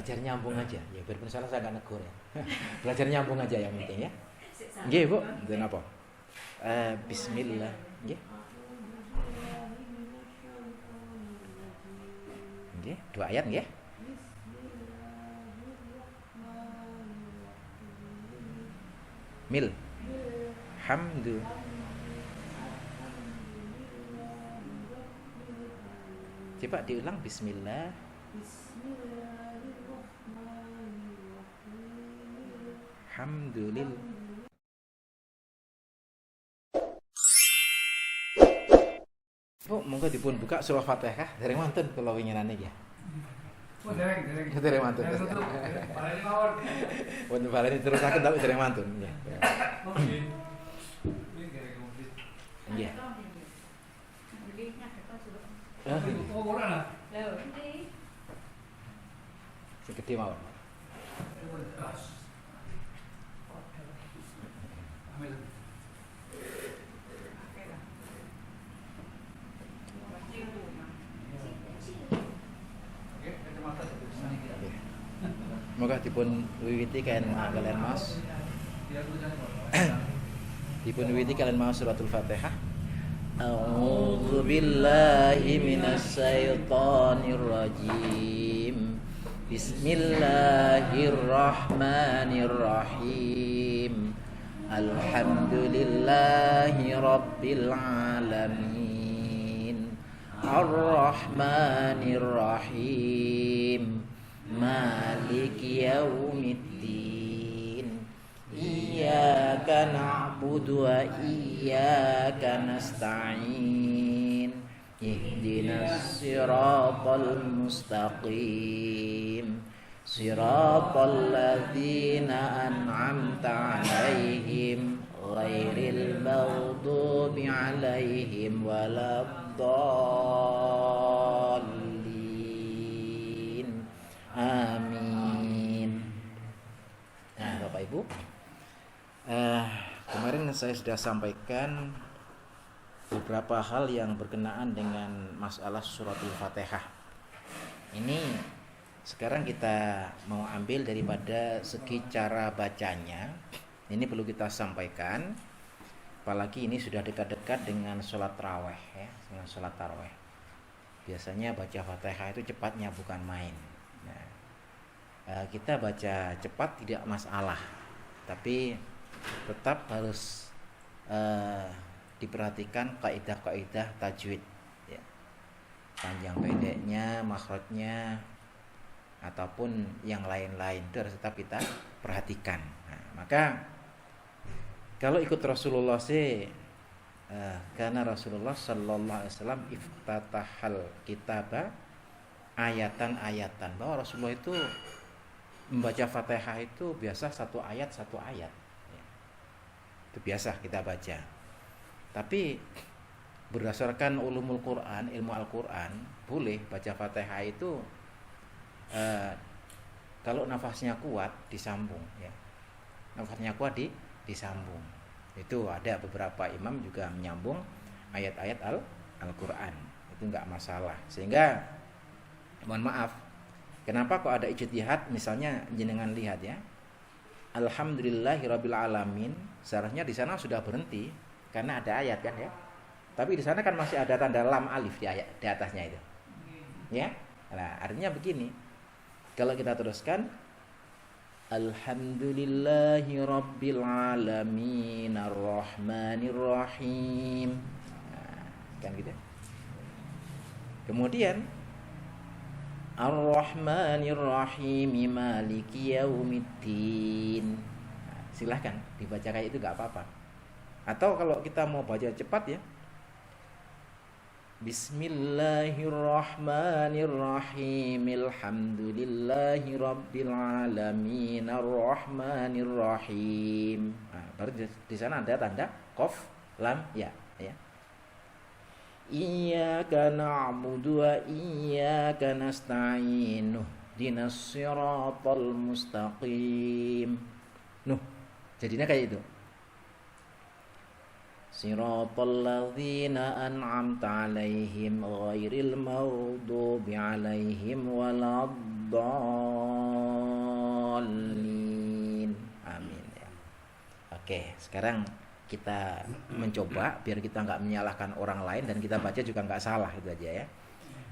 belajar nyambung aja. Ya biarpun salah saya nggak negur ya. Belajar nyambung aja yang penting ya. Nggih, Bu. Mboten apa. Bismillah. Nggih. Nggih, 2 ayat nggih. Mil. Hamdu. Coba diulang bismillah. Hamdulillah. Bu, monggo dipun buka surah Fatihah dereng wonten kula winginane ya. Oh, dereng. Dereng wonten. Baleni mawon. Wonten baleni terusaken tapi dereng wonten ya. Oh, nggih. Ini dereng komplit. Nggih. Oh, ora lah. Sing gedhe mawon. Ambil. Oke, kacamata bisa nih. Moga dipun wiwiti kalian Mas. Dipun wiwiti kalian mau suratul Fatihah. A'udzu billahi minasyaitonir rajim. Bismillahirrahmanirrahim. Alhamdulillahi rabbil alamin. Ar-Rahmanir Rahim. Maliki yaumiddin. Iyyaka na'budu wa iyyaka nasta'in. Ihdinas siratal mustaqim. Siratal ladzina an'amta 'alaihim ghairil maghdubi 'alaihim waladdallin. Amin. Nah, Bapak Ibu, kemarin saya sudah sampaikan beberapa hal yang berkenaan dengan masalah suratul Fatihah. Ini sekarang kita mau ambil daripada segi cara bacanya. Ini perlu kita sampaikan. Apalagi ini sudah dekat-dekat dengan sholat tarawih ya, dengan sholat tarawih. Biasanya baca Fatihah itu cepatnya bukan main. Nah, kita baca cepat tidak masalah, tapi tetap harus diperhatikan kaidah-kaidah tajwid ya. Panjang pendeknya, makhrajnya ataupun yang lain-lain itu harus tetap kita perhatikan. Nah, maka kalau ikut Rasulullah sih karena Rasulullah sallallahu alaihi wasallam iftatahal kitaba ayatan-ayatan, bahwa Rasulullah itu membaca Fatihah itu biasa satu ayat ya. Itu biasa kita baca. Tapi berdasarkan ulumul Quran, ilmu Al-Quran, boleh baca Fatihah itu kalau nafasnya kuat disambung ya. Nafasnya kuat disambung. Itu ada beberapa imam juga menyambung ayat-ayat Al-Quran. Itu enggak masalah. Sehingga mohon maaf, kenapa kok ada ijtihad? Misalnya jenengan lihat ya. Alhamdulillahirabbil alamin. Seharusnya di sana sudah berhenti karena ada ayat kan ya. Tapi di sana kan masih ada tanda lam alif di ayat di atasnya itu. Ya. Nah, artinya begini. Kalau kita teruskan Alhamdulillahi rabbil alamin arrahmanir rahim. Nah, kan gitu. Kemudian Ar-Rahmanir Rahim Maliki Yaumiddin. Nah, silahkan dibaca kayak itu enggak apa-apa. Atau kalau kita mau baca cepat ya, Bismillahirrahmanirrahim. Alhamdulillahi rabbil alamin arrahmanir rahim. Nah, baru di sana ada tanda qaf lam ya ya. Iyyaka na'budu wa iyyaka nasta'in. Ihdinas siratal mustaqim. Jadinya kayak itu. Siratal ladzina an'amta 'alaihim ghairil maghdubi 'alaihim waladdallin. dhalin. Amin ya. Oke, sekarang kita mencoba biar kita nggak menyalahkan orang lain dan kita baca juga nggak salah, itu aja ya.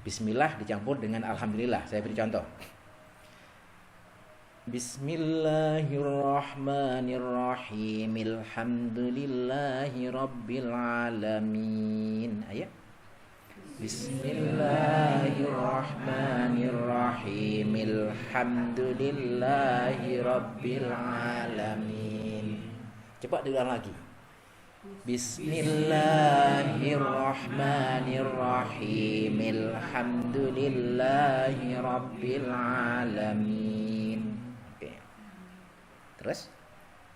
Bismillah dicampur dengan alhamdulillah. Saya beri contoh. Bismillahirrahmanirrahim. Alhamdulillahi rabbil alamin. Ayo. Bismillahirrahmanirrahim. Alhamdulillahi rabbil alamin. Coba diulang lagi. Bismillahirrahmanirrahim. Alhamdulillahi rabbil alamin. Oke. Terus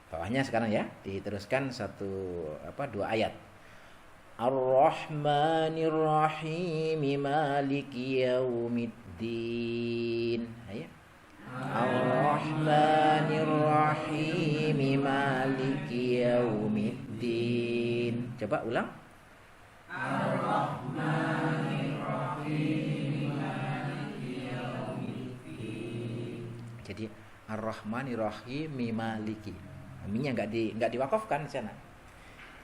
bawahnya sekarang ya, diteruskan dua ayat. Ar-Rahmanir-Rahim Maliki Yaumiddin. Ayo. Ar-Rahmanir-Rahim Maliki Yaumiddin. Coba ulang. Ar-Rahmanir-Rahim Maliki Yaumiddin. Jadi Ar-Rahmanir-Rahim Maliki. Minya enggak diwakafkan di sana.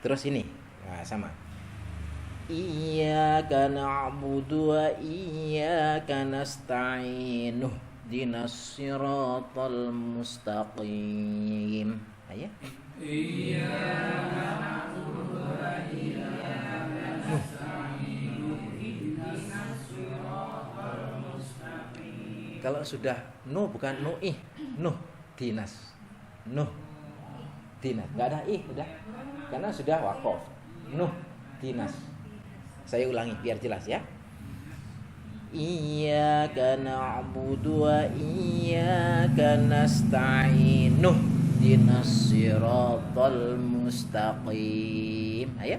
Terus ini. Nah, sama. Iyyaka na'budu wa iyyaka nasta'in. Ihdinas siratal mustaqim. Ayo. Iyyaka na'budu wa iyyaka nasta'in. Ihdinas siratal mustaqim. Kalau sudah bukan dinas. Dinas. Enggak ada udah. Karena sudah waqaf. Dinas. Saya ulangi biar jelas ya. Iyyaka na'budu wa iyyaka nasta'in. Ihdinas siratal mustaqim. Ayo.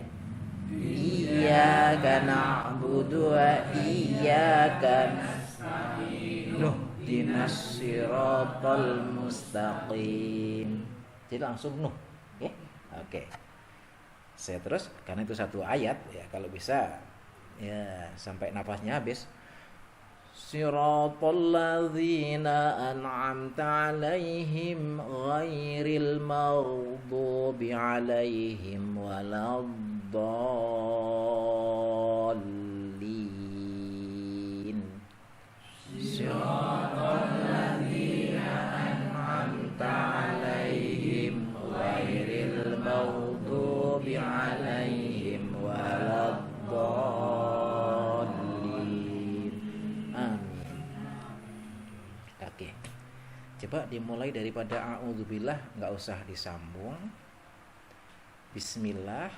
Iyyaka na'budu wa iyyaka nasta'in. Ihdinas siratal mustaqim. Jadi langsung ya. Oke. Saya terus karena itu satu ayat ya, kalau bisa ya sampai napasnya habis. Siratal ladzina an'amta 'alaihim ghairil maghdubi 'alaihim waladdallin. Siratal ladzina an'amta 'alaihim ghairil maghdubi 'alaihim waladdallin. Amin. Oke. Coba dimulai daripada a'udzubillah, enggak usah disambung. Bismillah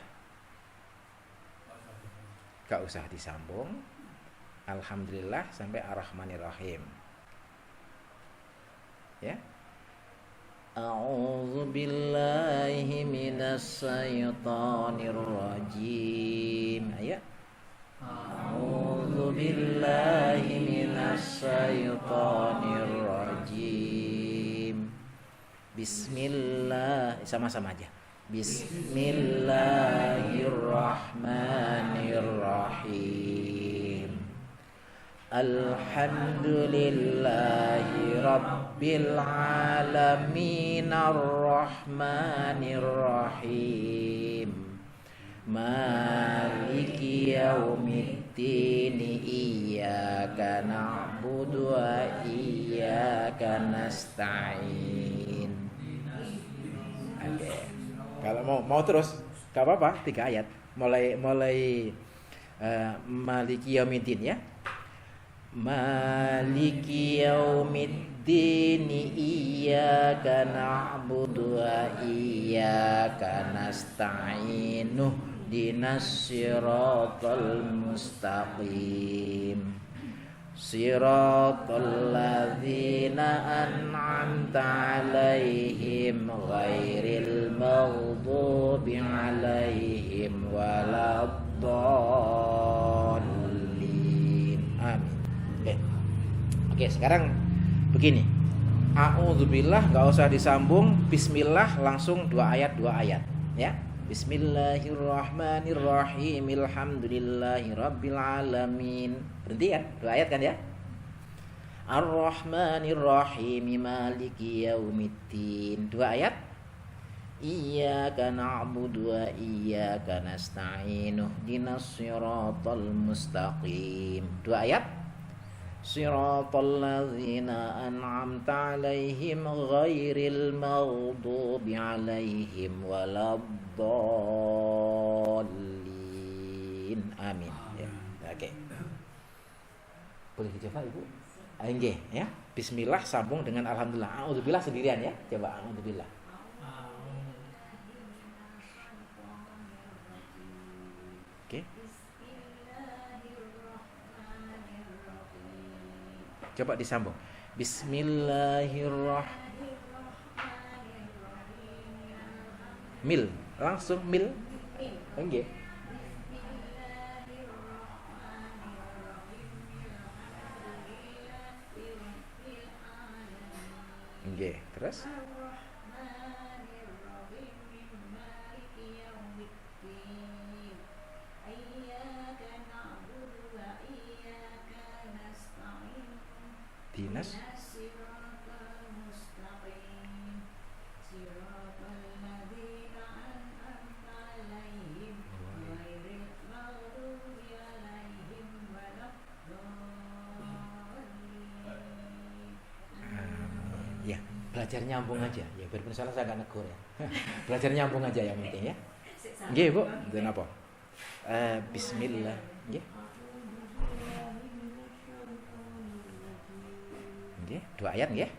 enggak usah disambung. Alhamdulillah sampai ar-Rahmanir-Rahim. Ya. A'udzu billahi minas syaitonir rajim. Ayo. A'udzu billahi minas syaitonir rajim. Bismillah, sama-sama aja. Bismillahirrahmanirrahim. Alhamdulillahi rabbil alamin arrahmanir rahim maliki yaumiddin iyyaka na'budu wa iyyaka nasta'in. Oke. Kalau mau terus gak apa-apa, 3 ayat. Mulai maliki yaumiddin ya. Maliki yaumiddin iyyaka na'budu wa iyyaka nasta'in. Ihdinas siratal mustaqim. Siratal ladzina an'amta 'alaihim ghairil maghdubi 'alaihim waladdallin. Amin. Oke, sekarang begini. A'udzubillah enggak usah disambung, bismillah langsung 2 ayat ya. Bismillahirrahmanirrahim. Alhamdulillahi rabbil alamin. Berhenti kan? 2 ayat kan ya? Ar-Rahmanir Rahim Maliki Yaumiddin. 2 ayat. Iyyaka na'budu wa iyyaka nasta'in ihdinas siratal mustaqim. 2 ayat. Siratal ladzina an'amta 'alaihim ghairil maghdubi 'alaihim waladdallin. Amin. Ya. Oke. Boleh dicoba Ibu? Nggih ya. Bismillah sambung dengan alhamdulillah. A'udzubillah sendirian ya. Coba a'udzubillah. Oke. Coba disambung. Bismillahirrahmanirrahim. Mil, langsung mil. Nggih. Nggih, terus dinas ya, belajar nyambung aja ya, biarpun salah saya nggak negur ya. Belajar nyambung aja yang penting ya. Nggih Bu, dan apa? Bismillah, nggih. Nggih, 2 ayat nggih.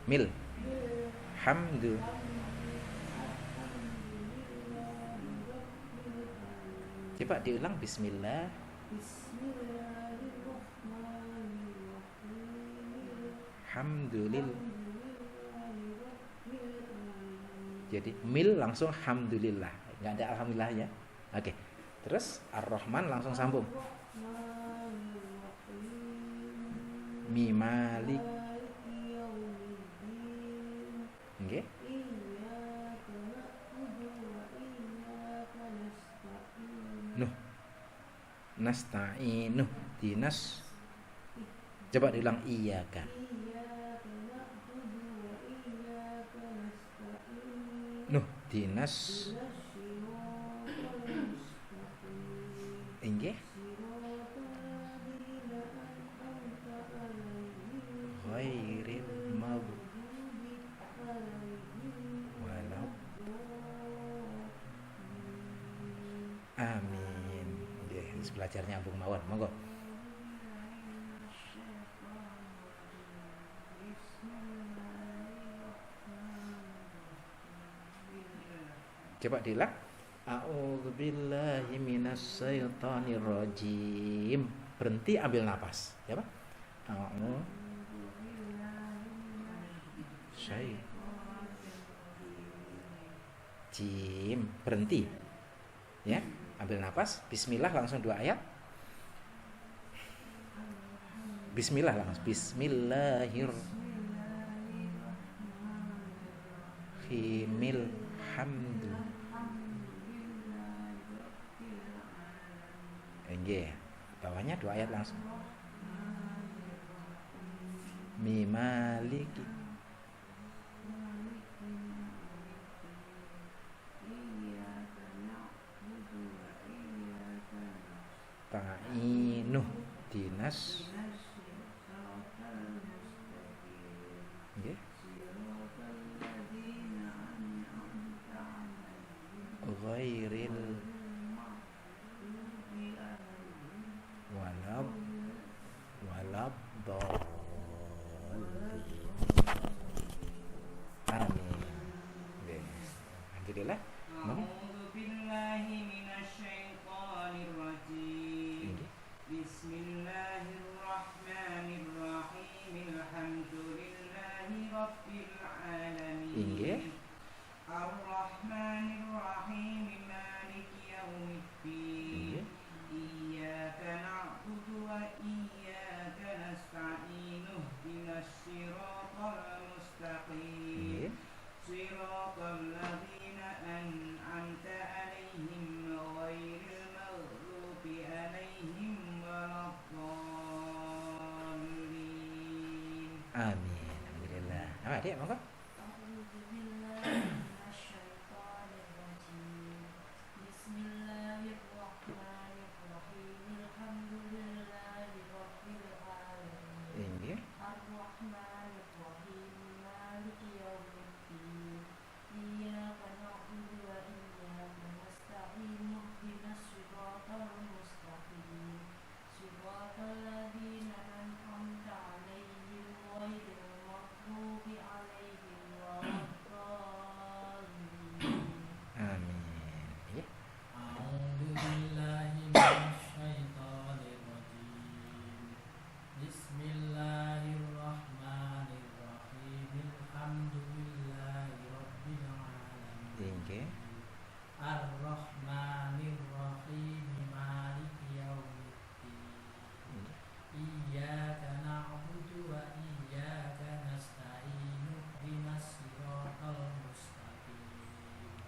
Mil. Hamdu. Coba diulang bismillah. Hamdulillah. Jadi mil langsung hamdulillah, nggak ada alhamdulillah ya. Oke. Terus Ar-Rahman langsung sambung. Mimalik. Nggih. Nuh. Nasta'inuh dinas. Coba diulang iyyaka. Nuh dinas. Nggih. Ghairil maghdubi walad. Amin. Nggih, belajar nyambung mawon. Monggo. Coba diulang. A'udzubillahi minasyaitonir rajim. Berhenti, ambil napas. Ya, Pak? Jim, berhenti. Ya, ambil napas. Bismillah langsung 2 ayat. Bismillah langsung. Bismillahirrahmanirrahim. Hamdu. Nggih, bawahnya 2 ayat langsung. Mimaliki. Ta'inuh dinas. Nggih. Ghairil Amin. Alhamdulillah. A'udzubillahi minasyaitonirrajim. Bismillahirrahmanirrahim. Alhamdulillahi rabbil alamin. Ar-Rahmanir-Rahim. Maliki yaumiddin. Iyyaka na'budu wa iyyaka nasta'in. Ihdinas siratal mustaqim. Siratal ladzina an'amta 'alaihim ghairil maghdubi Amin. Alhamdulillah. Apa Adik, monggo? Inggih. Amin. Iya. أعوذ بالله من الشيطان الرجيم بسم الله الرحمن الرحيم الحمد لله رب العالمين Inggih. الرحمن الرحيم مالك يوم الدين إياك نعبد وإياك نستعين اهدنا الصراط المستقيم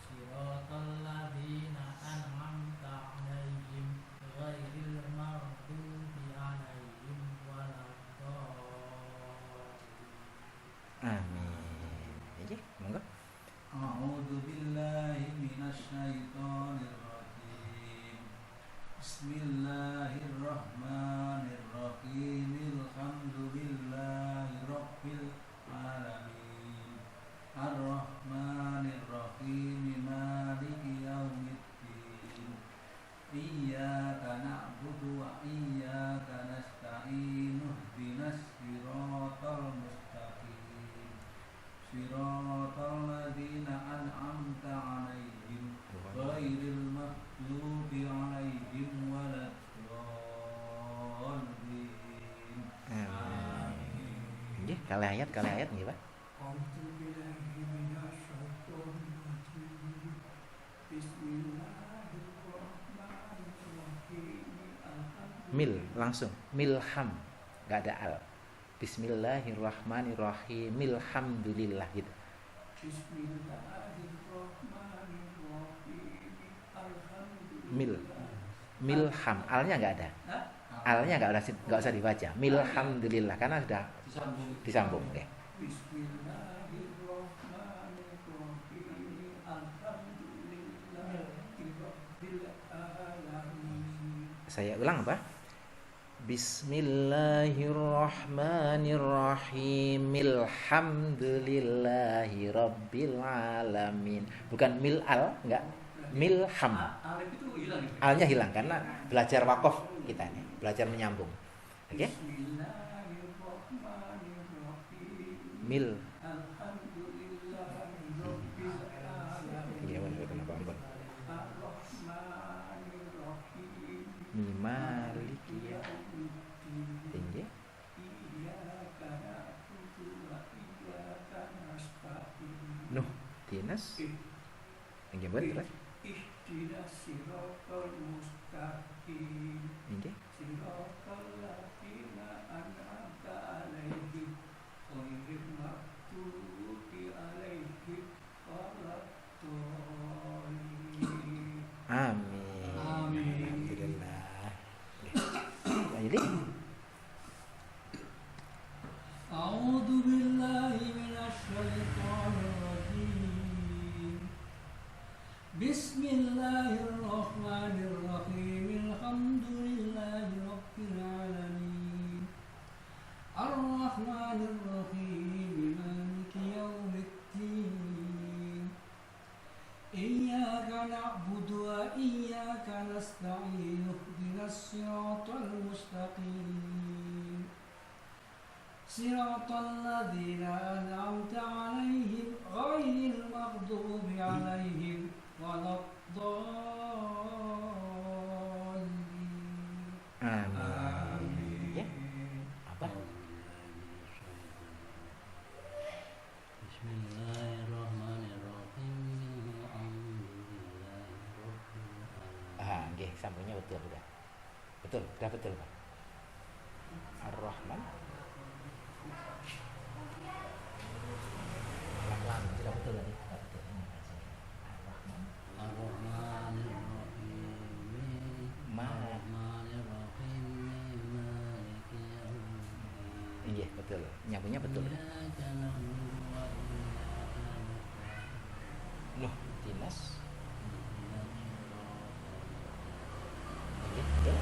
صراط الذين أنعمت عليهم غير المغضوب عليهم ولا الضالين. Amin. Inggih, monggo. أعوذ بالله من الشيطان الرجيم بسم الله الرحمن الرحيم الحمد لله رب العالمين الرحمن الرحيم مالك يوم الدين إياك نعبد وإياك نستعين اهدنا الصراط المستقيم صراط الذين أنعمت عليهم غير المغضوب عليهم ولا الضالين. Amin. Inggih, kali ayat nggih, Pak. Mil langsung, milham, nggak ada al. Bismillahirrahmanirrahim, milhamdulillah gitu. Milham, alnya nggak ada, alnya nggak usah dibaca. Milhamdulillah karena sudah disambung deh. Saya ulang apa? Bismillahirrahmanirrahim. Alhamdulillahi rabbil alamin. Bukan milal, enggak. Milham. Alif itu hilang gitu. Alnya hilang karena belajar wakof kita nih, belajar menyambung. Oke? Mil. Iya, benar kenapa ampun. Maliki ya. Tinggi. Nuh, dinas. Tinggi buat terus. Ihdinas siratal mustaqim Tinggi. siratal ladzina an'amta 'alaihim ghairil maghdubi 'alaihim waladdallin. Amin. Amin. Alhamdulillah. Jadi أعوذ بالله من الشيطان الرجيم بسم الله الرحمن الرحيم الحمد لله رب العالمين الرحمن الرحيم مالك يوم الدين إياك نعبد وإياك نستعين اهدنا الصراط المستقيم صراط الذين أنعمت عليهم غير المغضوب عليهم ولا الضالين. amin. Ya. Apa? Nggih, sambungnya betul udah. Betul, udah betul, Pak. Ar-Rahman. Pelan-pelan, sudah betul tadi. Sudah betul. Ini Ar-Rahman. Iya, betul. Nyambungnya betul. Loh, dinas. Oke, betul.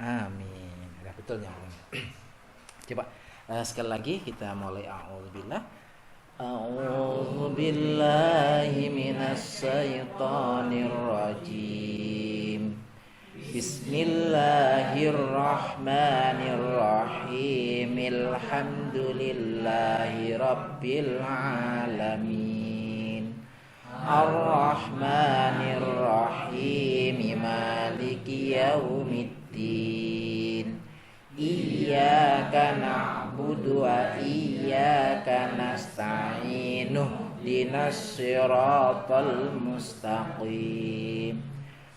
Amin. Udah betul nyambungnya. Coba sekali lagi kita mulai. A'udzu billahi minasy syaithanir rajim. Bismillahirrahmanirrahim. Alhamdulillahi rabbil alamin. Ar-Rahmanir Rahim. Maliki yaumiddin. Iyyaka na'budu wa iyyaka nasta'in. Ihdinas siratal mustaqim.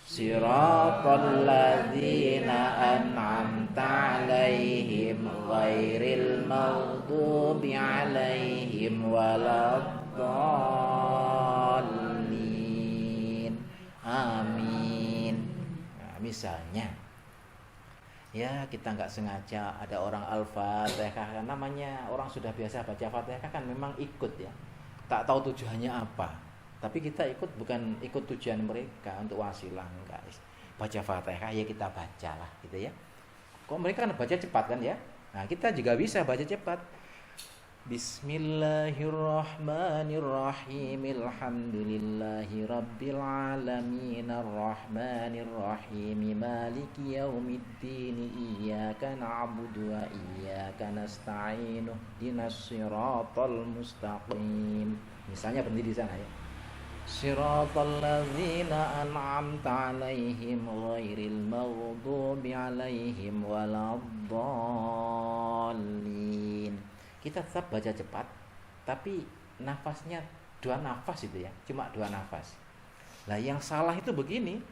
Siratal ladzina an'amta 'alaihim ghairil maghdubi 'alaihim waladdallin. Amin. Nah, misalnya ya kita nggak sengaja ada orang Al-Fatihah, namanya orang sudah biasa baca Fatihah kan memang ikut ya, tak tahu tujuannya apa, tapi kita ikut bukan ikut tujuan mereka untuk wasilah, enggak. Baca Fatihah ya kita baca lah gitu ya. Kok mereka kan baca cepat kan ya, nah kita juga bisa baca cepat. Bismillahirrahmanirrahim. Alhamdulillahi rabbil alamin. Arrahmanir rahim. Maliki yaumiddin. Iyyaka na'budu wa iyyaka nasta'in. Ihdinas siratal mustaqim. Misalnya berhenti di sana ya. Siratal ladzina an'amta 'alaihim ghairil maghdubi 'alaihim waladdallin. Kita tetap baca cepat, tapi nafasnya 2 nafas itu ya, cuma 2 nafas. Lah yang salah itu begini.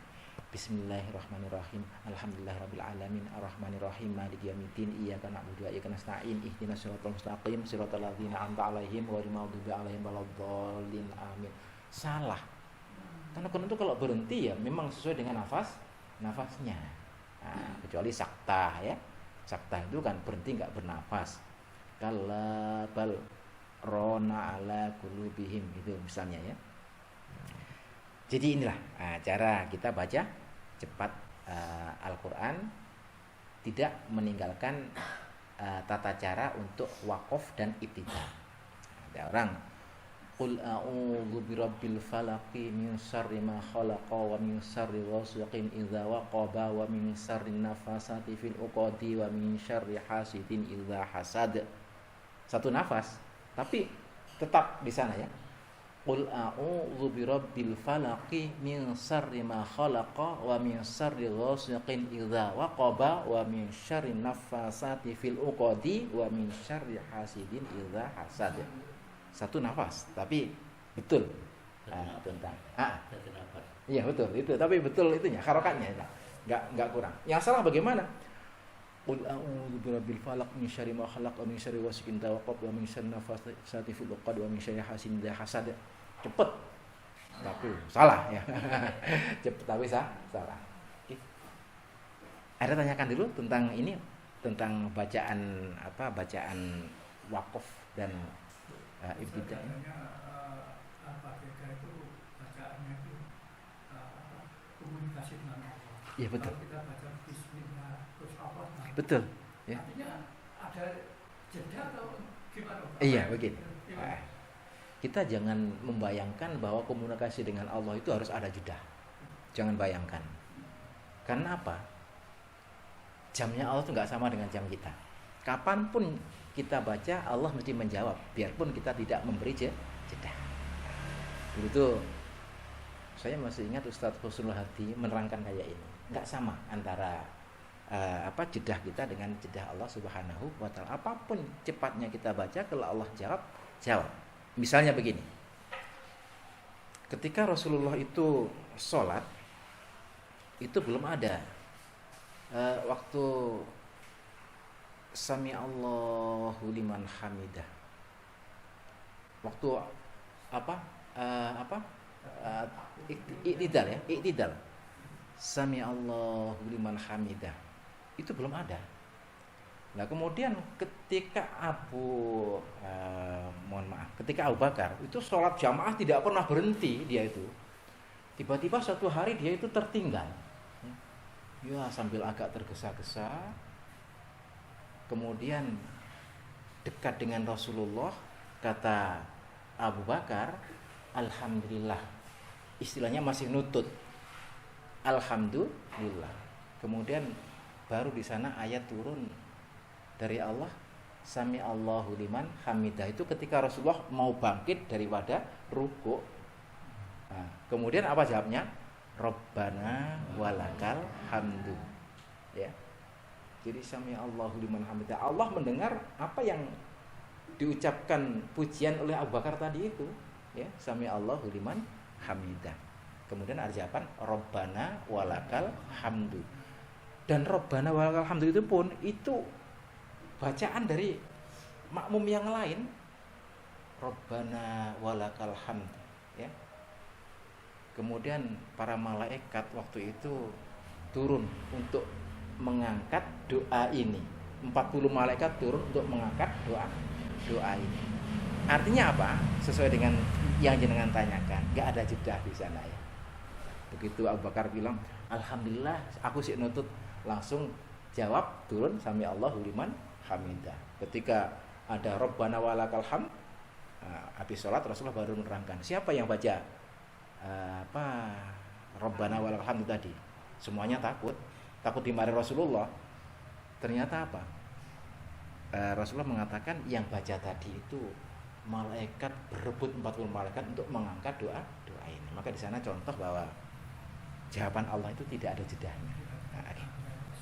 Bismillahirrahmanirrahim. Alhamdulillahirabbil alamin. Arrahmanir rahim. Maliki yaumiddin. Iyyaka na'budu wa iyyaka nasta'in. Ihdinas siratal mustaqim. Siratal ladzina an'amta 'alaihim ghairil maghdubi 'alaihim waladdallin. Amin. Salah. Karena Quran itu kalau berhenti ya memang sesuai dengan nafasnya. Nah, kecuali saktah ya. Saktah itu kan berhenti enggak bernafas. Kalla bal rona ala qulubihim itu misalnya ya. Jadi inilah cara kita baca cepat Al-Qur'an, tidak meninggalkan tata cara untuk waqaf dan ibtida. Ada orang qul a'udzu birabbil falaq min syarri ma khalaqa wa min syarri ghasiqin idza waqaba wa min syarri nafasati fil 'uqadi wa min syarri hasidin idza hasad. 1 nafas, tapi tetap di sana ya. Qul a'udzu birabbil falaq min syarri ma khalaqa wa min syarri ghasiqin idza waqaba wa min syarri nafasati fil 'uqadi wa min syarri hasidin idza hasad. 1 nafas, tapi betul tentang iya betul itu, tapi betul itunya harokatnya enggak kurang. Yang salah bagaimana? Qul a'udzu birabbil falaq min syarri ma khalaq wa min syarri ghasiqin idza waqab wa min syarri nafasati fil 'uqad wa min syarri hasidin idza hasad. Cepet. Tapi salah ya. Cepet tapi salah. Ada tanyakan dulu tentang ini, tentang bacaan bacaan wakaf dan ibtidah. Al-Fatihah itu bacaannya itu komunikasi dengan Allah. Iya betul. Kalau kita baca bismillah terus Allah. Betul. Ya. Artinya ada jeda atau gimana? Iya begini. Kita jangan membayangkan bahwa komunikasi dengan Allah itu harus ada jeda. Jangan bayangkan. Karena apa? Jamnya Allah itu nggak sama dengan jam kita. Kapanpun kita baca, Allah mesti menjawab, biarpun kita tidak memberi jeda. Dulu itu saya masih ingat Ustadz Husnul Hadi menerangkan kayak ini. Nggak sama antara jedah kita dengan jedah Allah Subhanahu wa ta'ala. Apapun cepatnya kita baca, kalau Allah jawab. Misalnya begini. Ketika Rasulullah itu sholat, itu belum ada waktu Sami Allahu liman hamidah. Waktu Iktidal ya, iktidal. Sami Allahu liman hamidah. Itu belum ada. Nah, kemudian ketika ketika Abu Bakar itu sholat jamaah tidak pernah berhenti dia itu. Tiba-tiba suatu hari dia itu tertinggal. Ya, sambil agak tergesa-gesa. Kemudian dekat dengan Rasulullah, kata Abu Bakar, alhamdulillah. Istilahnya masih nutut. Alhamdulillah. Kemudian baru di sana ayat turun dari Allah, Sami Allahu liman hamidah. Itu ketika Rasulullah mau bangkit daripada ruku'. Nah, kemudian apa jawabnya? Rabbana walakal hamdu. Ya. Jadi Sami Allahu liman hamidah. Allah mendengar apa yang diucapkan pujian oleh Abu Bakar tadi itu, ya, Sami Allahu liman hamidah. Kemudian ada jawaban Rabbana walakal hamdu. Dan Rabbana walakal hamdu itu pun itu bacaan dari makmum yang lain. Rabbana walakal hamd, ya. Kemudian para malaikat waktu itu turun untuk mengangkat doa ini. 40 malaikat turun untuk mengangkat doa ini. Artinya apa? Sesuai dengan yang jenengan tanyakan, enggak ada jeda di sana ya. Begitu Abu Bakar bilang, alhamdulillah, aku sih nutut, langsung jawab turun Sami Allahu liman hamidah. Ketika ada Rabbana walakal hamd, habis sholat Rasulullah baru menerangkan siapa yang baca Rabbana walakal hamd tadi. Semuanya takut dimarahi Rasulullah. Ternyata apa? Rasulullah mengatakan yang baca tadi itu malaikat berebut 40 malaikat untuk mengangkat doa ini. Maka di sana contoh bahwa jawaban Allah itu tidak ada jedanya.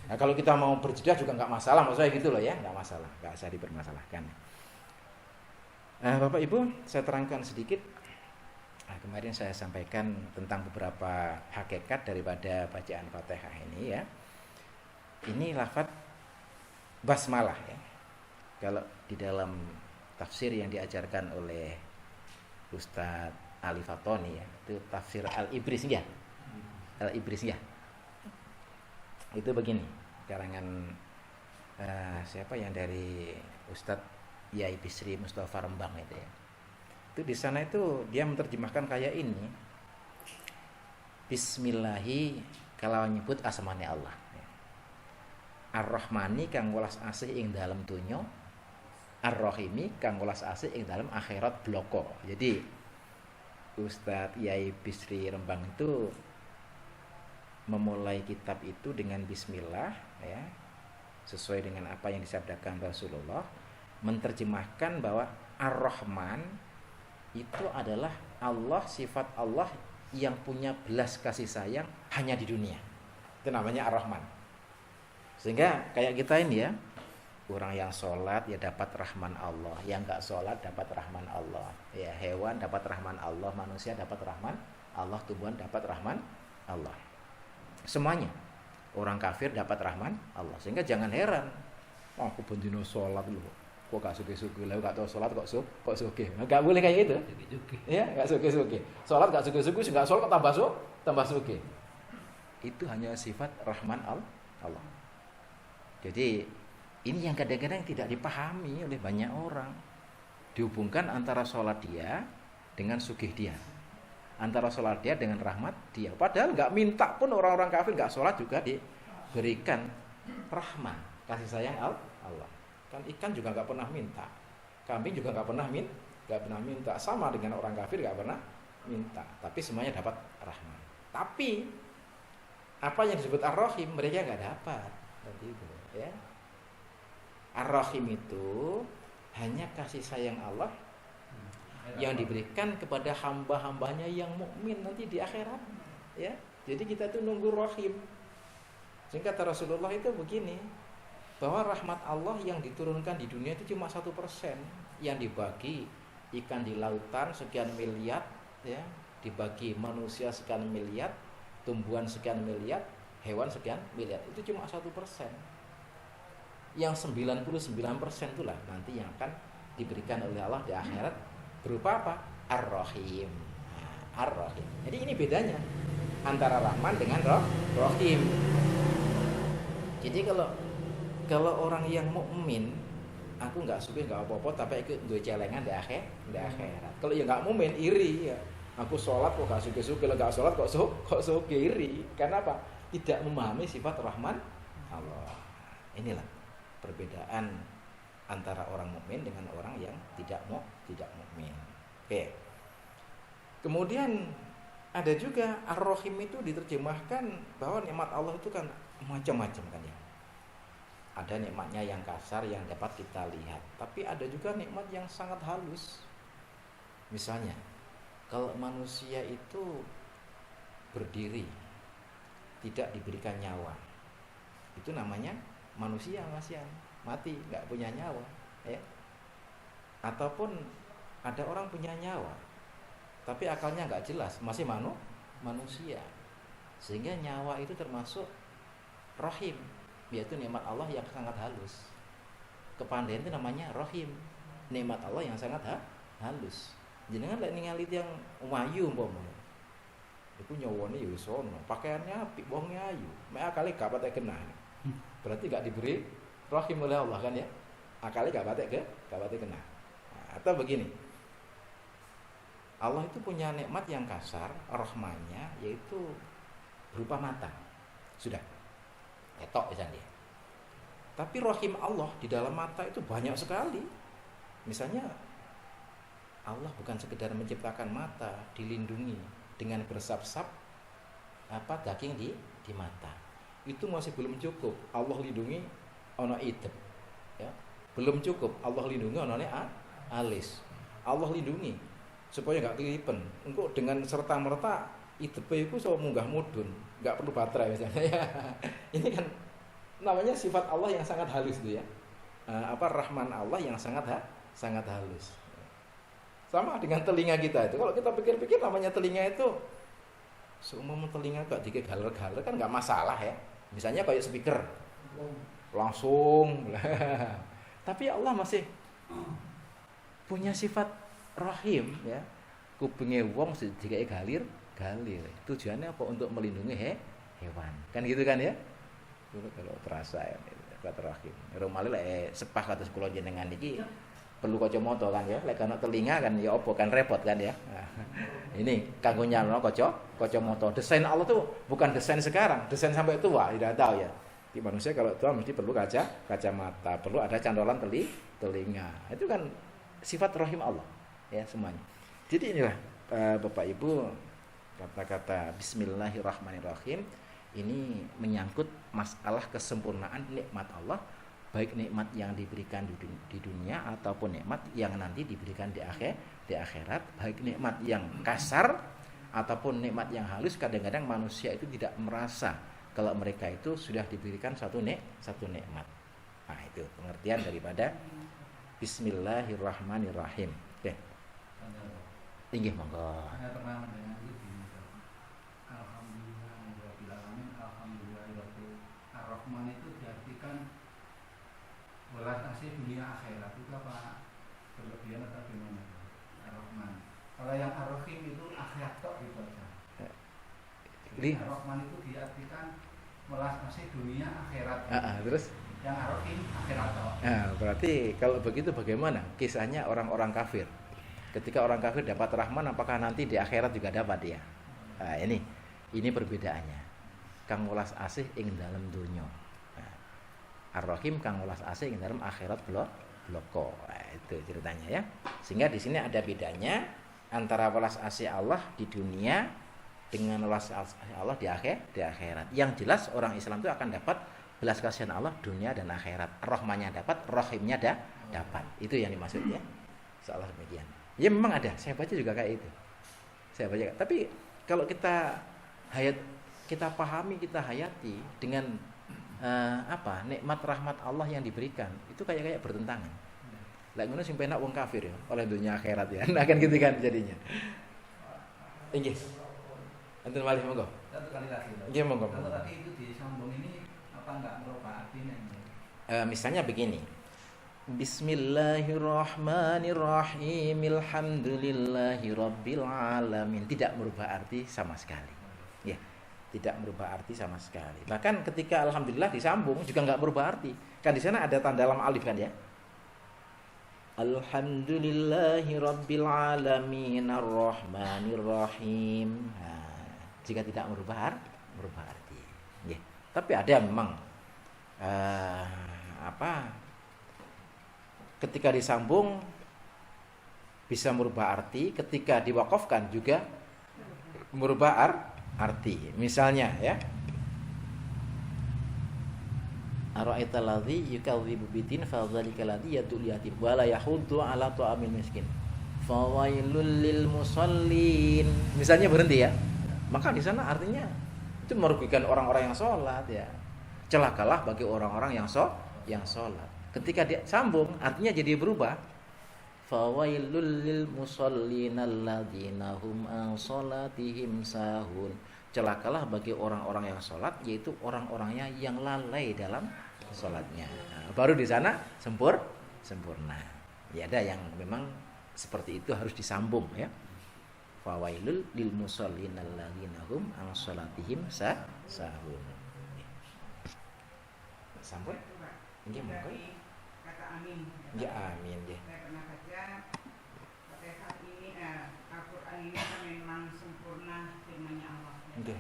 Nah, kalau kita mau berjeda juga nggak masalah, maksudnya gitu loh ya, nggak masalah, nggak usah dipermasalahkan. Bapak Ibu, saya terangkan sedikit. Kemarin saya sampaikan tentang beberapa hakikat daripada bacaan Fatihah ini ya. Ini lafaz basmalah ya. Kalau di dalam tafsir yang diajarkan oleh Ustadz Ali Fatoni ya, itu tafsir Al-Ibrisiyah. Al-Ibrisiyah. Itu begini, karangan siapa yang dari Ustadz Yai Bisri Mustafa Rembang itu ya. Itu di sana itu dia menerjemahkan kayak ini. Bismillahi kalau nyebut asmane Allah. Ar-Rahmani kang welas asih ing dalem donya, Ar-Rahimi kang welas asih ing dalem akhirat bloko. Jadi Ustadz Yai Bisri Rembang itu memulai kitab itu dengan bismillah ya, sesuai dengan apa yang disabdakan Rasulullah, menerjemahkan bahwa Ar-Rahman itu adalah Allah, sifat Allah yang punya belas kasih sayang hanya di dunia. Itu namanya Ar-Rahman. Sehingga kayak kita ini ya, orang yang sholat ya dapat rahman Allah, yang gak sholat dapat rahman Allah, ya hewan dapat rahman Allah, manusia dapat rahman Allah, tumbuhan dapat rahman Allah, semuanya. Orang kafir dapat rahman Allah. Sehingga jangan heran, aku bendino sholat loh, kok gak suge-suge, lah gak tau sholat kok suge, gak boleh kayak gitu ya, gak suge-suge, sholat gak suge-suge, gak sholat kok tambah suge. Itu hanya sifat rahman Allah. Jadi ini yang kadang-kadang tidak dipahami oleh banyak orang. Dihubungkan antara sholat dia dengan sugih dia, antara sholat dia dengan rahmat dia. Padahal nggak minta pun orang-orang kafir nggak sholat juga diberikan rahmat, kasih sayang Allah. Kan ikan juga nggak pernah minta, kambing juga nggak pernah minta, sama dengan orang kafir nggak pernah minta. Tapi semuanya dapat rahmat. Tapi apa yang disebut Ar-Rahim mereka nggak dapat. Itu ya. Ar-Rahim itu hanya kasih sayang Allah yang diberikan kepada hamba-hambanya yang mukmin nanti di akhirat ya. Jadi kita tuh nunggu Rahim. Sehingga kata Rasulullah itu begini, bahwa rahmat Allah yang diturunkan di dunia itu cuma 1%, yang dibagi ikan di lautan sekian miliar ya, dibagi manusia sekian miliar, tumbuhan sekian miliar, hewan sekian miliar, itu cuma 1%. Yang 99% itulah nanti yang akan diberikan oleh Allah di akhirat berupa apa? Ar-Rahim. Nah, Ar-Rahim. Jadi ini bedanya antara Rahman dengan Rahim. Jadi kalau orang yang mukmin, aku nggak suka nggak apa-apa, tapi ikut dua celengan di akhirat. Kalau yang nggak mukmin iri ya. Aku sholat kok gak suka-suka, kalau gak sholat kok suka iri. Karena apa? Tidak memahami sifat Rahman Allah. Inilah perbedaan antara orang mukmin dengan orang yang tidak mukmin. Oke. Kemudian ada juga Ar-Rahim itu diterjemahkan bahwa nikmat Allah itu kan macam-macam kan ya. Ada nikmatnya yang kasar yang dapat kita lihat, tapi ada juga nikmat yang sangat halus. Misalnya, kalau manusia itu berdiri, tidak diberikan nyawa, itu namanya manusia masih mati, nggak punya nyawa, ya. Ataupun ada orang punya nyawa, tapi akalnya nggak jelas, masih manusia, sehingga nyawa itu termasuk Rahim, yaitu nikmat Allah yang sangat halus. Kepandaian itu namanya Rahim, nikmat Allah yang sangat halus. Jenengan lek ningali yang wayu umpamane. Iku nyawane ya wis ono, pakaiannya apik, wonge ayu. Mek akale gak patek genah. Berarti gak diberi rahim oleh Allah kan ya. Akale gak patek genah. Nah, atau begini. Allah itu punya nikmat yang kasar, rahmannya yaitu berupa mata. Sudah. Ketok misalnya. Tapi rahim Allah di dalam mata itu banyak sekali. Misalnya Allah bukan sekedar menciptakan mata, dilindungi dengan bersap-sap daging di mata. Itu masih belum cukup. Allah lindungi ono idep. Ya. Belum cukup. Allah lindungi onone alis. Allah lindungi supaya enggak kelipen. Engko dengan serta-merta idepe iku iso munggah mudhun, enggak perlu baterai misalnya ya. Ini kan namanya sifat Allah yang sangat halus itu ya. Rahman Allah yang sangat halus. Sama dengan telinga kita itu. Kalau kita pikir-pikir namanya telinga itu seumum telinga gak digaler-galer kan gak masalah ya. Misalnya kayak speaker langsung. Tapi Allah masih punya sifat rahim ya. Kupinge wong digawe galir. Tujuannya apa? Untuk melindungi hewan. Kan gitu kan ya? Dulu kalau terasa ya sifat rahim. Rumale lek sepah kados kula jenengan iki perlu kacamata kan ya, lek ana telinga kan ya apa kan repot kan ya. Nah, ini kanggo nyalno kacamata. Desain Allah tuh bukan desain sekarang, desain sampai tua, tidak tahu ya. Di manusia kalau tua mesti perlu kacamata, perlu ada candolan telinga. Itu kan sifat rahim Allah ya semuanya. Jadi inilah Bapak Ibu kata-kata bismillahirrahmanirrahim ini menyangkut masalah kesempurnaan nikmat Allah, baik nikmat yang diberikan di dunia ataupun nikmat yang nanti diberikan di akhirat, baik nikmat yang kasar ataupun nikmat yang halus. Kadang-kadang manusia itu tidak merasa kalau mereka itu sudah diberikan satu nikmat. Nah, itu pengertian daripada bismillahirrahmanirrahim. Oke. Inggih monggo. Saya pernah mendengar itu. Alhamdulillahirabbil alamin, alhamdulillahirabbil arrahman itu diartikan belas kasih dunia akhirat. Itu apa berlebihan atau gimana? Ar-Rahman. Kalau yang Ar-Rahim itu akhirat tok gitu aja. Ar-Rahman itu diartikan belas kasih dunia akhirat. Terus yang Ar-Rahim akhirat tok. Nah, berarti kalau begitu bagaimana kisahnya orang-orang kafir? Ketika orang kafir dapat Rahman, apakah nanti di akhirat juga dapat ya? Nah, ini perbedaannya. Kang welas asih ing dalam dunya. Ar-Rahim kang welas asih ing dalam akhirat bloko. Nah, itu ceritanya ya. Sehingga di sini ada bedanya antara welas asih Allah di dunia dengan welas asih Allah di akhirat. Yang jelas orang Islam itu akan dapat belas kasihan Allah dunia dan akhirat. Rahmannya dapat, rahimnya dapat. Itu yang dimaksud ya. Seolah demikian. Ya memang ada. Saya baca juga kayak itu. Saya baca. Tapi kalau kita pahami, kita hayati dengan nikmat rahmat Allah yang diberikan, itu kayak bertentangan. Lah ngono sing penak wong kafir ya oleh dunia akhirat ya. Nah kan gitu kan jadinya. Inggih. Enten malih monggo. Satu kali lagi. Nggih monggo. Kalau tadi itu disambung ini apa enggak merubah artinya ini? Misalnya begini. Bismillahirrahmanirrahim. Alhamdulillahirabbil alamin. Tidak merubah arti sama sekali. Ya, tidak merubah arti sama sekali. Bahkan ketika alhamdulillah disambung juga nggak merubah arti. Kan di sana ada tanda lam alif kan ya. Alhamdulillahirabbil alamin arrahmanirrahim. Nah, jika tidak merubah arti. Ya. Tapi ada memang ketika disambung bisa merubah arti, ketika diwakafkan juga merubah arti. Misalnya ya, ara'aital ladzi yukadzibu bidin fa dzalikal ladzi yad'ul yatim wa la yahuddu 'ala ta'amil miskin. Fawailul lil musallin. Misalnya berhenti ya. Maka di sana artinya itu merugikan orang-orang yang sholat ya. Celakalah bagi orang-orang yang sholat. Ketika dia sambung artinya jadi berubah. Fawailul lil musallin alladzina hum an sholatihim sahun. Celakalah bagi orang-orang yang sholat, yaitu orang-orangnya yang lalai dalam sholatnya. Nah, baru di sana sempurna. Ya, ada yang memang seperti itu harus disambung ya. Fawailul lil musallin alladzina hum an sholatihim sahun. Sambung? Ini monggo. Kata amin. Ya amin ya. Saya pernah baca Fatihah ini Al-Qur'an ini kan memang sempurna firman-Nya Allah. Ya.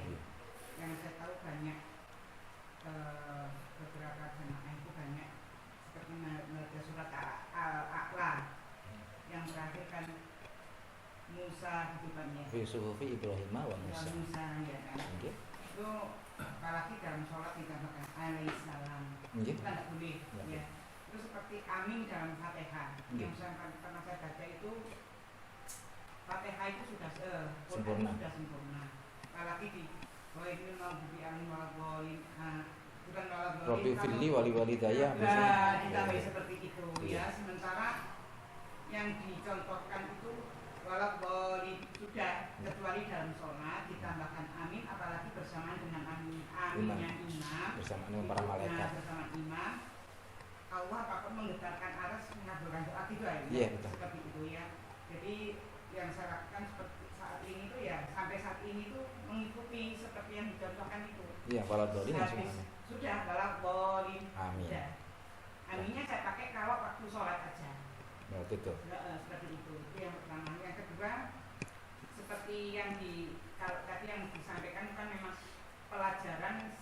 Yang saya tahu banyak beberapa jemaah itu banyak seperti membaca surat Al-A'la yang terakhir kan Musa gitu kan ya. Fi suhufi Ibrahim wa Musa. Musa ya kan. Nggih. Itu apalagi dalam sholat ditambahkan alaihissalam. Nggih. Itu kan tidak boleh Ya. ya. Terus seperti amin dalam Fatihah. Nggih. Yang saya pernah saya baca itu Fatihah itu sudah Sempurna. sudah sempurna. Apalagi di Waidil maghdubi alaihim waladdallin. Bukan waladdallin. Rabbi firli wali walidayya. Nah, ditambah seperti itu Iya. ya. Sementara yang dicontohkan itu waladdallin sudah, kecuali dalam sholat ditambahkan amin, apalagi bersamaan dengan aminnya imam Bersama dengan para malaikat. Nah, bersama imam Allah akan menggetarkan aras mengabulkan doa gitu ya. Iya, betul. Seperti itu ya. Jadi yang saya lakukan seperti saat ini tuh ya, sampai saat ini tuh mengikuti seperti yang dicontohkan itu. Iya, waladhdallin langsung Habis amin. sudah waladdallin. Amin. Sudah. Aminnya saya pakai kalau waktu sholat aja. Berarti itu. Seperti itu yang pertama. Yang kedua, seperti yang kalau tadi yang disampaikan kan memang pelajaran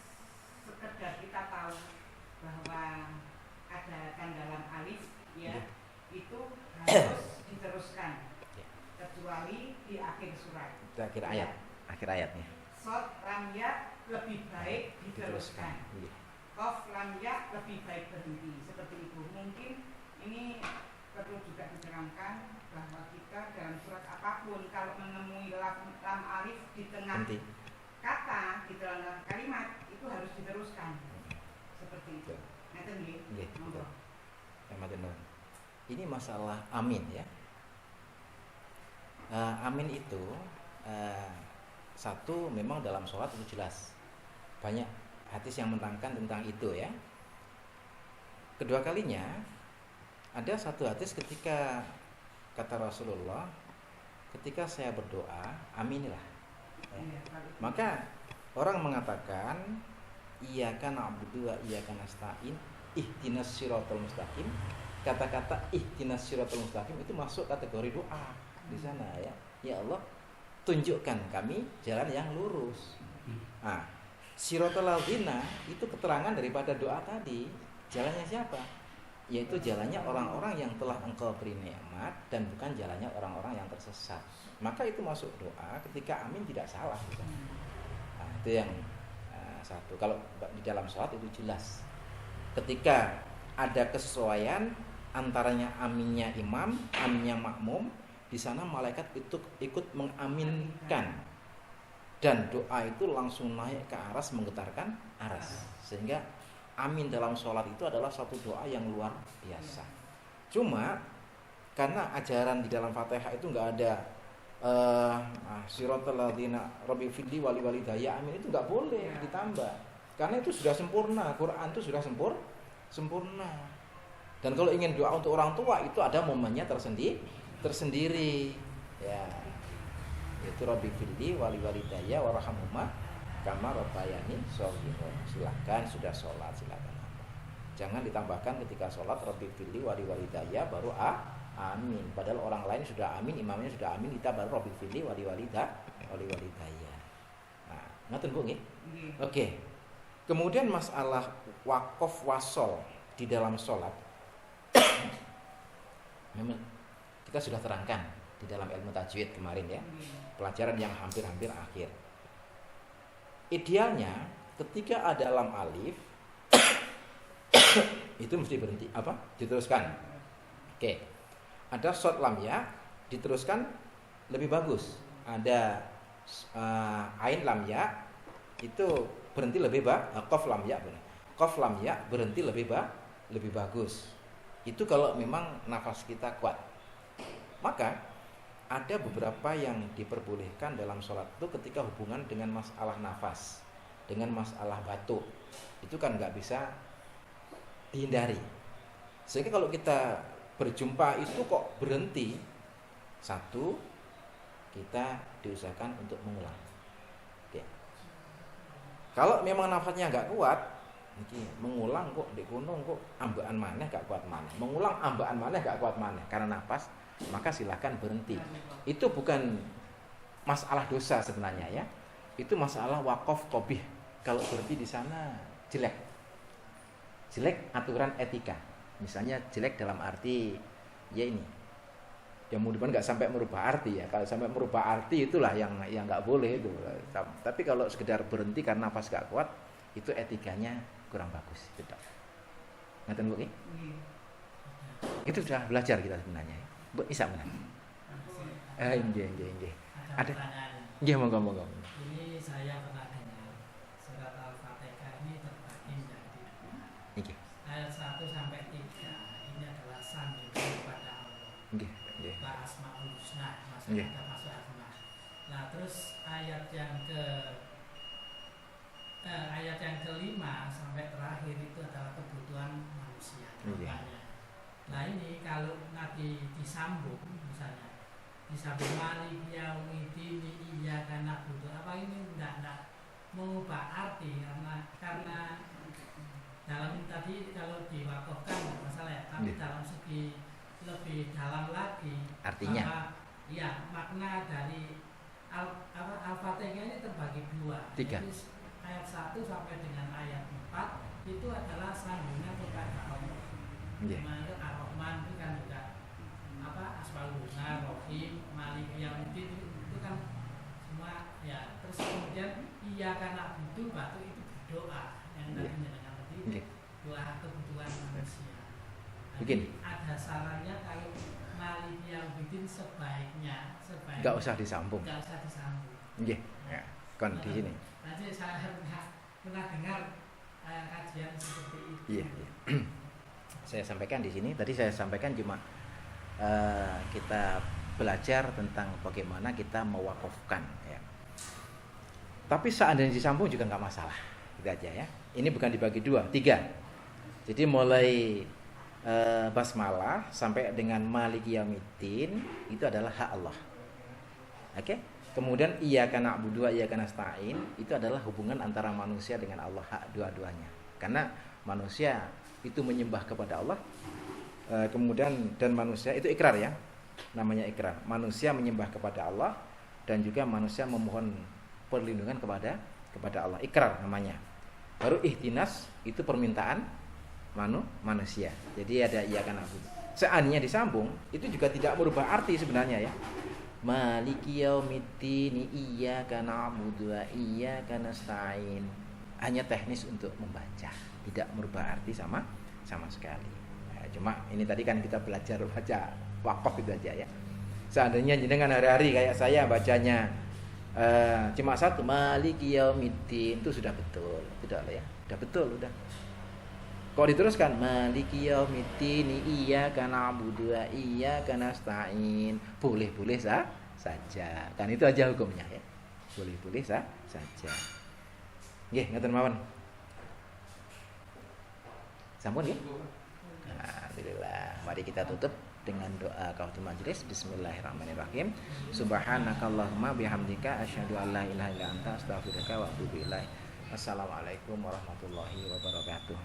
sekedar kita tahu bahwa ada tanda lam alif ya, itu harus diteruskan kecuali di akhir surat. Itu akhir ayat. Akhir ayatnya. Sod lam ya lebih baik diteruskan. Iya. Qaf lam ya lebih baik berhenti. Seperti itu. Mungkin ini perlu juga diterangkan bahwa kita dalam surat apapun kalau menemui lam alif di tengah Nanti. kata, di tengah kalimat itu harus diteruskan. Seperti itu. Nanti nggih. Nggih, Monggo. betul. Ini masalah amin ya. Amin itu satu memang dalam sholat itu jelas banyak hadis yang menerangkan tentang itu ya. Kedua kalinya ada satu hadis ketika kata Rasulullah, ketika saya berdoa aminilah ya. Iya, kalau itu. Maka orang mengatakan iyyaka na'budu wa iyyaka nasta'in ihdinas siratal mustaqim. Kata-kata ihdinas siratal mustaqim itu masuk kategori doa di sana ya. Ya Allah, tunjukkan kami jalan yang lurus. Nah, siratal ladzina itu keterangan daripada doa tadi. Jalannya siapa? Yaitu jalannya orang-orang yang telah Engkau beri nikmat dan bukan jalannya orang-orang yang tersesat. Maka itu masuk doa ketika amin tidak salah. Nah, itu yang satu. Kalau di dalam sholat itu jelas. Ketika ada kesesuaian antaranya aminnya imam, aminnya makmum, di sana malaikat itu ikut mengaminkan dan doa itu langsung naik ke aras, menggetarkan aras. Sehingga amin dalam sholat itu adalah satu doa yang luar biasa. Cuma karena ajaran di dalam Fatihah itu nggak ada siratal ladzina rabbi firli wali walidayya amin, itu nggak boleh ditambah karena itu sudah sempurna. Quran itu sudah sempurna. Dan kalau ingin doa untuk orang tua itu ada momennya tersendiri. Ya. Itu Rabbi firli wali walidayya warhamhuma kama rabbayani shaghira. Silakan sudah sholat silakan. Jangan ditambahkan ketika sholat Rabbi firli wali walidayya baru amin. Padahal orang lain sudah amin, imamnya sudah amin, kita baru Rabbi firli wali walidayya. Nah, ngaten Bu nggih? Oke. Kemudian masalah waqaf wasol di dalam sholat. Memang kita sudah terangkan di dalam ilmu tajwid kemarin ya. Pelajaran yang hampir-hampir akhir. Idealnya ketika ada lam alif itu mesti berhenti apa? Diteruskan. Oke. Ada short lam ya, diteruskan lebih bagus. Ada ain lam ya itu berhenti lebih qaf lam ya benar. Qaf lam ya berhenti lebih bagus. Itu kalau memang nafas kita kuat. Maka ada beberapa yang diperbolehkan dalam sholat itu ketika hubungan dengan masalah nafas, dengan masalah batuk. Itu kan nggak bisa dihindari. Sehingga kalau kita berjumpa itu kok berhenti, satu, kita diusahakan untuk mengulang. Oke. Kalau memang nafasnya nggak kuat, mengulang kok di gunung kok ambaan maneh gak kuat maneh, mengulang ambaan maneh gak kuat maneh karena nafas, maka silahkan berhenti. Itu bukan masalah dosa sebenarnya ya, itu masalah wakaf qabih. Kalau berhenti di sana jelek aturan etika. Misalnya jelek dalam arti ya ini, ya mudah-mudahan nggak sampai merubah arti ya. Kalau sampai merubah arti itulah yang nggak boleh itu. Tapi kalau sekedar berhenti karena nafas gak kuat, itu etikanya kurang bagus, tidak. Ngaten Bu? Itu sudah belajar kita sebenarnya. Bu bisa benar. Nggih. Ada. Nggih, monggo. Ini saya pernah dengar surat Al-Fatihah ini terbagi menjadi dua. Nggih. Ayat 1 sampai 3 ini adalah sanjungan kepada Allah. Nggih. La Asmaul Husna, Nggih. maksudnya masuk asma. Nah, terus ayat yang kelima sampai terakhir itu adalah kebutuhan manusia. Nah ini kalau nanti disambung misalnya disambung malik yaumidin iya karena butuh apa ini enggak mengubah arti karena dalam tadi kalau diwakafkan nggak masalah ya, tapi dalam segi lebih dalam lagi artinya ya makna dari Al-Fatihah ini terbagi dua. 3. Jadi, ayat 1 sampai dengan ayat 4 itu adalah sambungan kepada Allah. Dimana Ar-Rahman itu kan juga Asmaul Husna, Rahim, Malik Yaumiddin itu kan semua ya. Terus kemudian iyyaka na'budu batu itu berdoa yang tadi dengan tadi doa kebutuhan manusia. Mungkin ada sarannya kalau Malik Yaumiddin sebaiknya enggak usah disambung. Nggih. Ya, kon di sini. Nanti saya pernah dengar kajian seperti itu. Iya. Saya sampaikan di sini. Tadi saya sampaikan cuma kita belajar tentang bagaimana kita mewakafkan. Ya. Tapi seandainya disambung juga nggak masalah. Gitu aja ya. Ini bukan dibagi 2, 3. Jadi mulai basmalah sampai dengan maliki yaumiddin itu adalah hak Allah. Oke? Kemudian iyyaka na'budu wa iyyaka nasta'in itu adalah hubungan antara manusia dengan Allah, hak dua-duanya. Karena manusia itu menyembah kepada Allah, kemudian dan manusia itu ikrar ya, namanya ikrar. Manusia menyembah kepada Allah dan juga manusia memohon perlindungan kepada Allah, ikrar namanya. Baru ihtinas itu permintaan manusia. Jadi ada iyyaka na'budu. Seandainya disambung itu juga tidak merubah arti sebenarnya ya. Maliki yaumiddin iyyaka na'budu wa iyyaka nasta'in. Hanya teknis untuk membaca, tidak merubah arti sama sekali. Ya, cuma ini tadi kan kita belajar baca wakaf itu aja ya. Seandainya jenengan hari-hari kayak saya bacanya cuma satu maliki yaumiddin itu sudah betul, tidak lah ya. Sudah betul, udah. Kalau diteruskan maliki yaumiddin iyyaka na'budu wa iyyaka nasta'in, boleh-boleh saja. Kan itu aja hukumnya ya. Boleh-boleh saja. Nggih, ngoten mawon. Sampun nggih? Nah, Alhamdulillah. Mari kita tutup dengan doa kafatul majelis. Bismillahirrahmanirrahim. Subhanakallahumma bihamdika asyhadu an la ilaha illa anta astaghfiruka wa atubu ilaik. Assalamualaikum warahmatullahi wabarakatuh.